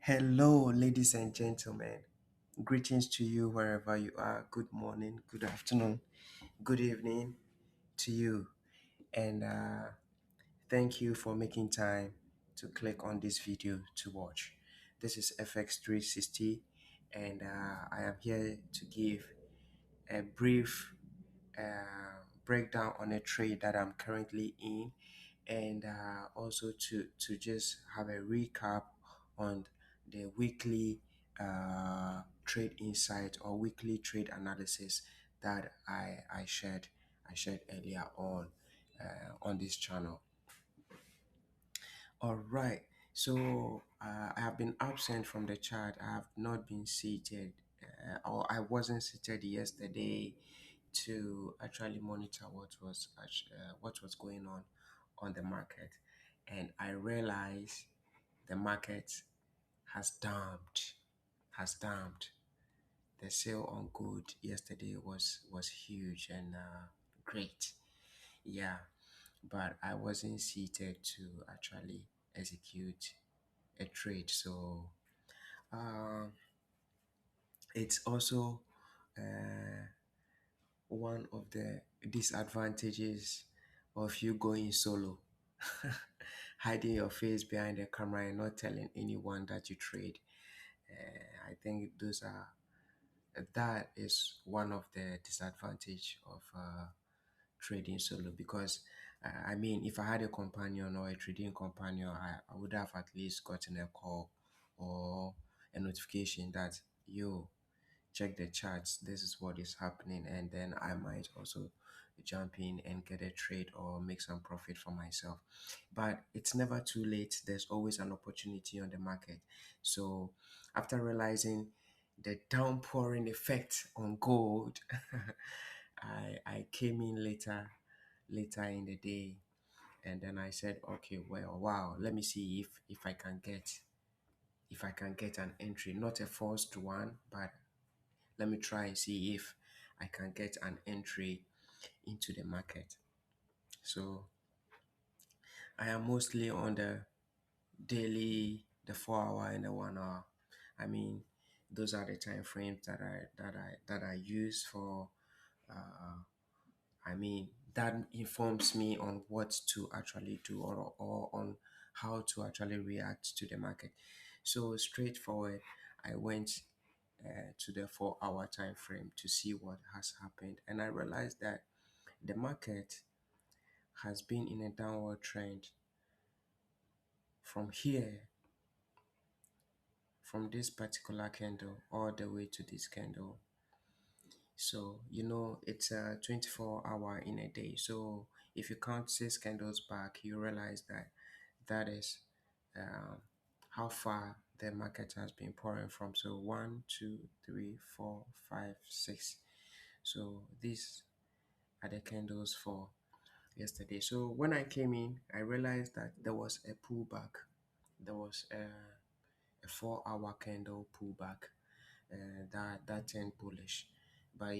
Hello, ladies and gentlemen. Greetings to you wherever you are. Good morning, good afternoon, good evening to you. And thank you for making time to click on this video to watch. This is FX 360, and I am here to give a brief breakdown on a trade that I'm currently in, and also to just have a recap on the weekly trade insight or weekly trade analysis that I shared earlier on this channel. All right. So I have been absent from the chat. I have not been seated, or I wasn't seated yesterday to actually monitor what was going on the market, and I realized the market has damped. Has damped. The sale on gold yesterday was huge and great. Yeah, but I wasn't seated to actually execute a trade. So uh, it's also uh, one of the disadvantages of you going solo, hiding your face behind the camera and not telling anyone that you trade. I think that is one of the disadvantage of trading solo, because I mean, if I had a companion or a trading companion, I would have at least gotten a call or a notification that you check the charts, this is what is happening, and then I might also jump in and get a trade or make some profit for myself. But it's never too late, there's always an opportunity on the market. So after realizing the downpouring effect on gold, I came in later in the day, and then I said, okay, well, wow, let me see if I can get an entry, not a forced one, but let me try and see if I can get an entry into the market. So I am mostly on the daily, the 4 hour and the 1 hour. I mean, those are the time frames that I use for I mean, that informs me on what to actually do, or on how to actually react to the market. So straightforward, I went to the 4 hour time frame to see what has happened, and I realized that the market has been in a downward trend from here, from this particular candle all the way to this candle. So it's a 24 hour in a day. So if you count 6 candles back, you realize that that is um, how far the market has been pouring from. So one, two, three, four, five, six. So these are the candles for yesterday. So when I came in, I realized that there was a pullback. There was a 4 hour candle pullback that turned bullish. But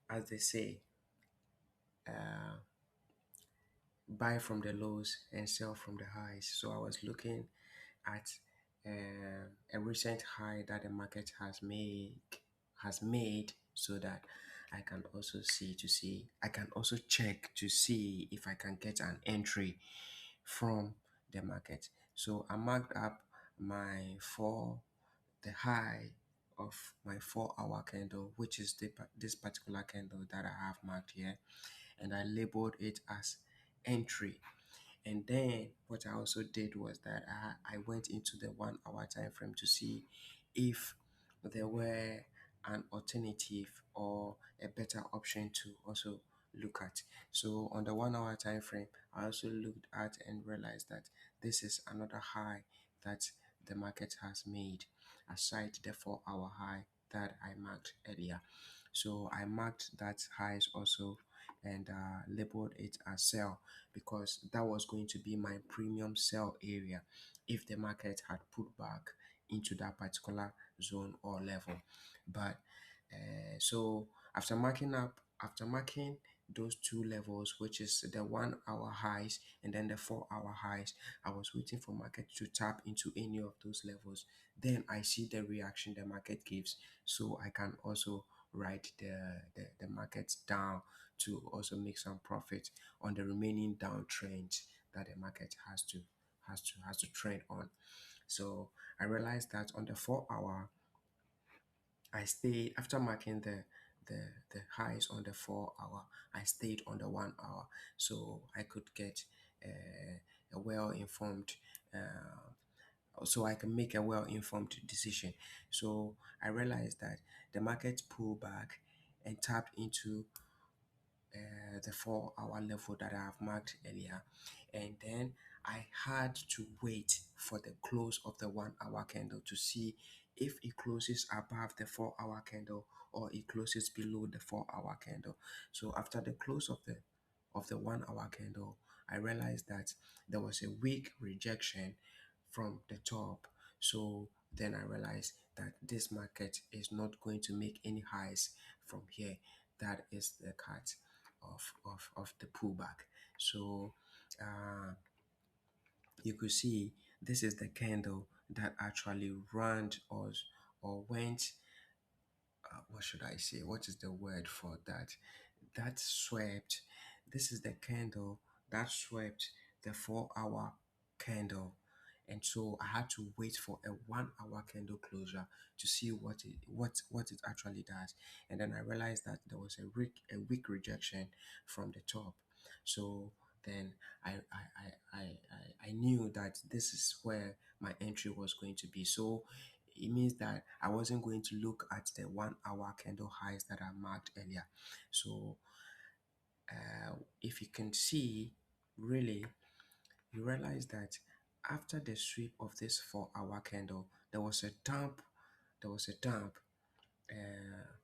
as they say, uh, buy from the lows and sell from the highs. So I was looking at a recent high that the market has made, so that I can also see I can also check to see if I can get an entry from the market. So I marked up my the high of my 4 hour candle, which is this particular candle that I have marked here, and I labeled it as entry. And then what I also did was that I went into the 1 hour time frame to see if there were an alternative or a better option to also look at. So on the 1 hour time frame, I also looked at and realized that this is another high that the market has made, aside the 4 hour high that I marked earlier. So I marked that highs also, and labeled it as sell, because that was going to be my premium sell area if the market had put back into that particular zone or level. But so after marking those two levels, which is the 1 hour highs and then the 4 hour highs. I was waiting for market to tap into any of those levels. Then I see the reaction the market gives, so I can also ride the market down to also make some profit on the remaining downtrend that the market has to trend on. So I realized that on the 4 hour, I stayed after marking the highs on the 4 hour. I stayed on the 1 hour, so I could get a well informed. So I can make a well informed decision. So I realized that the market pulled back and tapped into the 4 hour level that I have marked earlier, and then I had to wait for the close of the 1 hour candle to see if it closes above the 4 hour candle or it closes below the 4 hour candle. So after the close of the 1 hour candle, I realized that there was a weak rejection from the top. So then I realized that this market is not going to make any highs from here. That is the cut of the pullback. So uh, you could see this is the candle that actually ran or went, what should I say? What is the word for that? That swept. This is the candle that swept the 4 hour candle. And so I had to wait for a 1 hour candle closure to see what it actually does. And then I realized that there was a weak rejection from the top. So then I knew that this is where my entry was going to be. So it means that I wasn't going to look at the 1 hour candle highs that I marked earlier. So if you can see, really, you realize that after the sweep of this 4 hour candle, there was a dump, there was a dump, uh,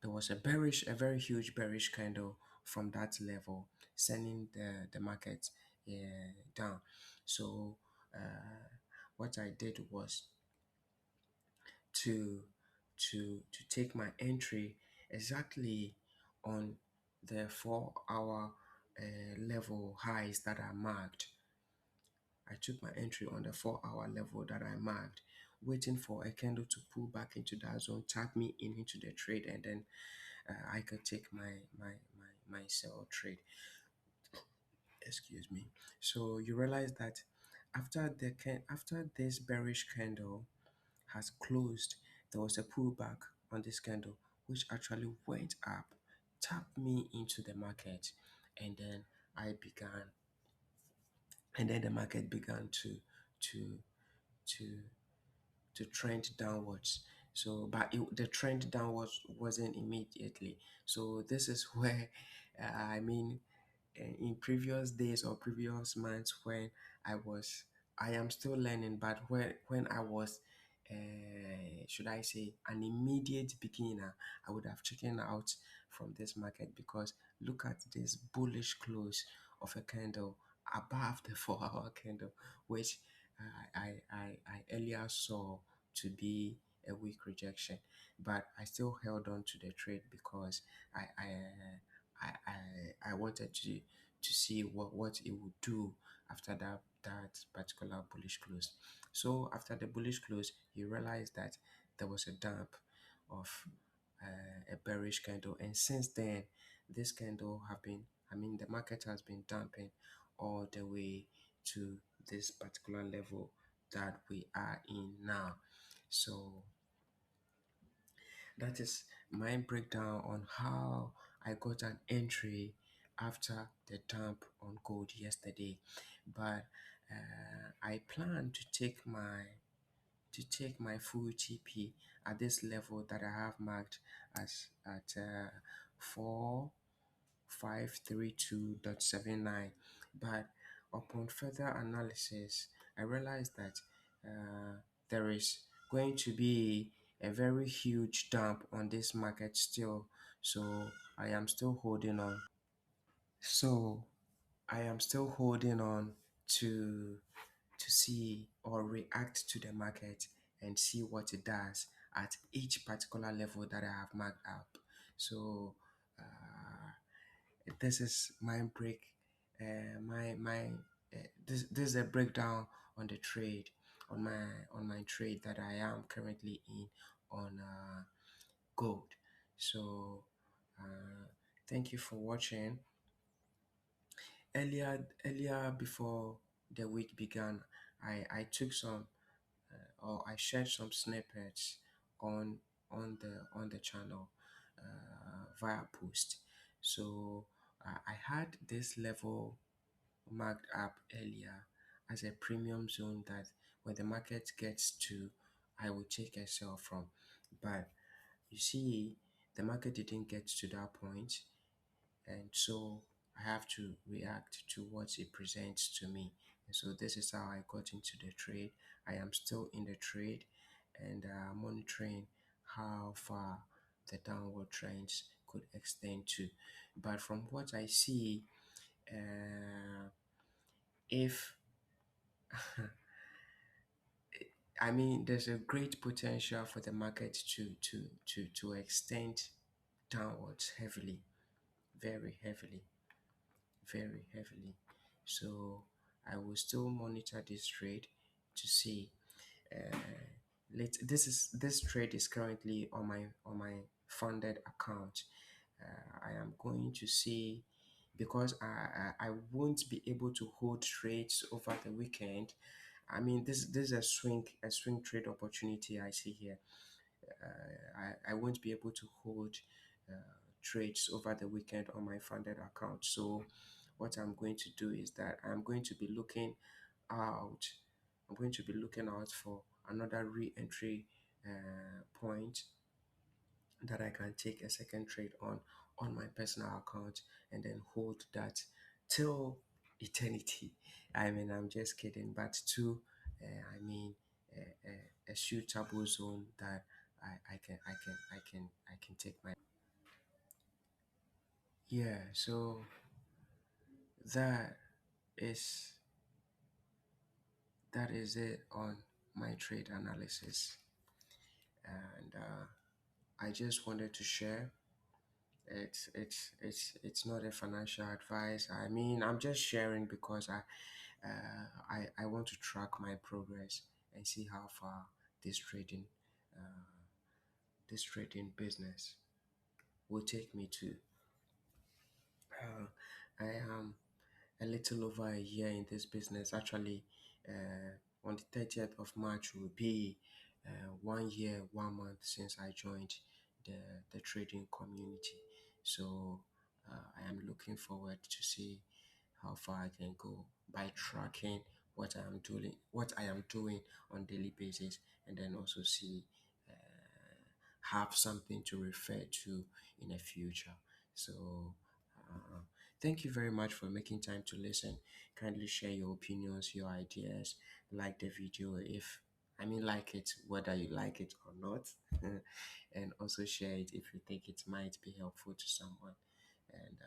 there was a very huge bearish candle from that level, sending the market down. So what I did was to to take my entry exactly on the 4 hour level highs that I marked. I took my entry on the 4 hour level that I marked, waiting for a candle to pull back into that zone, tap me in into the trade, and then I could take my sell trade. Excuse me. So you realize that after this bearish candle has closed, there was a pullback on this candle, which actually went up, tapped me into the market, and then I began, and then the market began to to to trend downwards. So, but the trend downwards wasn't immediately. So this is where I mean, in previous days or previous months when I was, I am still learning, but when I was, should I say, an immediate beginner, I would have taken out from this market because look at this bullish close of a candle above the 4 hour candle, which I earlier saw to be a weak rejection, but I still held on to the trade because I wanted to see what it would do after that particular bullish close. So after the bullish close, you realize that there was a dump of a bearish candle, and since then, this candle have been, I mean, the market has been dumping all the way to this particular level that we are in now. So that is my breakdown on how I got an entry after the dump on gold yesterday. But I plan to take my full TP at this level that I have marked as at 4532.79. But upon further analysis, I realized that there is going to be a very huge dump on this market still. So I am still holding on. So I am still holding on to see or react to the market and see what it does at each particular level that I have marked up. So this is my break. My this is a breakdown on the trade, on my trade that I am currently in on gold. So uh, thank you for watching. Earlier before the week began, I took some or I shared some snippets on on the channel via post. So I had this level marked up earlier as a premium zone that when the market gets to, I will take a sell from. But you see, the market didn't get to that point, and so I have to react to what it presents to me. And so this is how I got into the trade. I am still in the trade and monitoring how far the downward trends could extend to. But from what I see, if I mean, there's a great potential for the market to extend downwards heavily, very heavily, very heavily. So I will still monitor this trade to see. Uh, this trade is currently on my funded account. I am going to see because I won't be able to hold trades over the weekend. I mean, this is a swing trade opportunity I see here. I won't be able to hold uh, trades over the weekend on my funded account. So what I'm going to do is that I'm going to be looking out. I'm going to be looking out for another re-entry point that I can take a second trade on my personal account and then hold that till eternity. I mean, I'm just kidding, but to I mean a suitable zone that I can take my yeah. So that is that is it on my trade analysis, and I just wanted to share. It's not a financial advice. I mean, I'm just sharing because I want to track my progress and see how far this trading uh, this trading business will take me to. I am a little over a year in this business. Actually, on the 30th of March will be 1 year, 1 month since I joined the, the trading community. So I am looking forward to see how far I can go by tracking what I am doing on daily basis, and then also see have something to refer to in the future. So, uh, thank you very much for making time to listen. Kindly share your opinions, your ideas, like the video if I mean like it, whether you like it or not, and also share it if you think it might be helpful to someone. And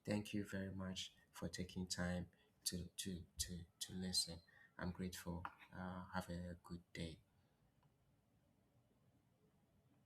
thank you very much for taking time to to to listen. I'm grateful. Have a good day.